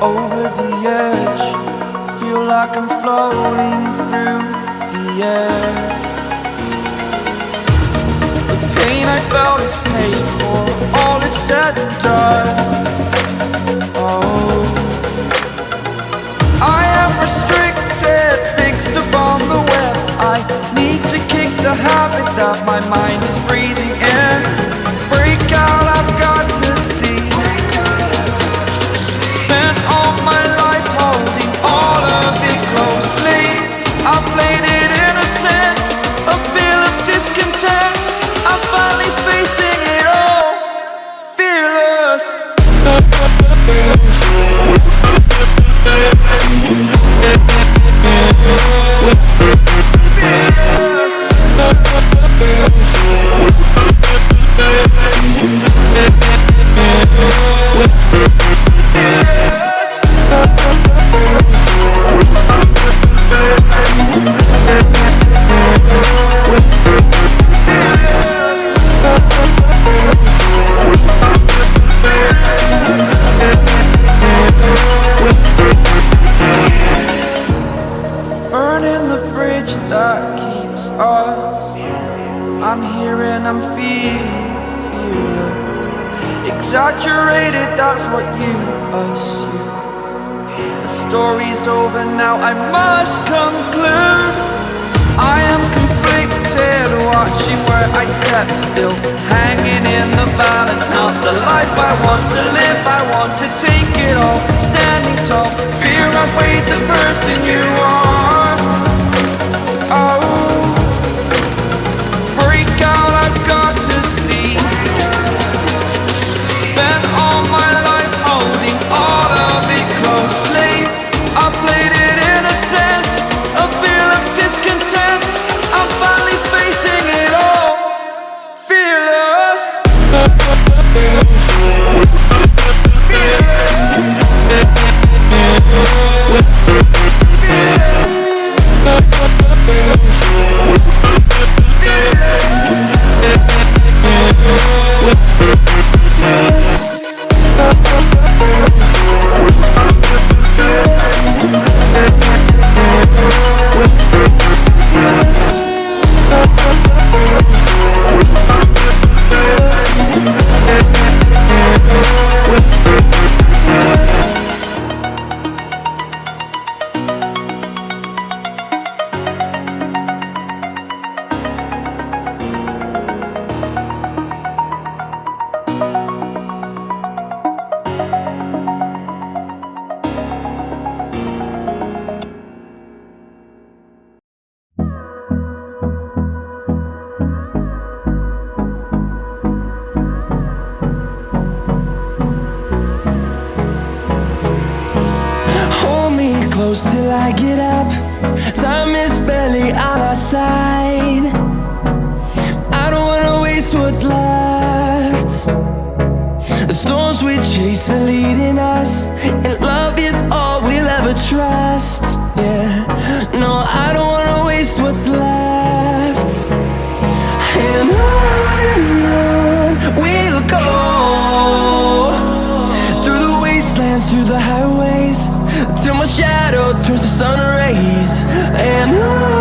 over the edge. Feel like I'm floating through the air. The pain I felt is paid for, all is said and done. Oh, I am restricted, fixed upon the web. I need to kick the habit that my mind is breathing in. Break out, I've got to see. Spent all my life holding all of it closely. I played it innocent, a feel of discontent. I'm finally facing it all, fearless. Burning the bridge that keeps us. I'm here and I'm feeling fearless. Exaggerated, that's what you assume. The story's over now, I must conclude. I am conflicted, watching where I step still, hanging in the balance. Not the life I want to live, I want to take it all. Standing tall, fear outweighed the person you are. Oh, break out, I've got to see. Spent all my life holding all of it closely. I played it innocent, a feel of discontent. I'm finally facing it all, fearless. Close till I get up. Time is barely on our side. I don't wanna waste what's left. The storms we chase are leading us, and love is all we'll ever trust. Yeah, no, I don't wanna waste what's left. And on we'll go, through the wastelands, through the highways, till my shadow turns to sun rays. And on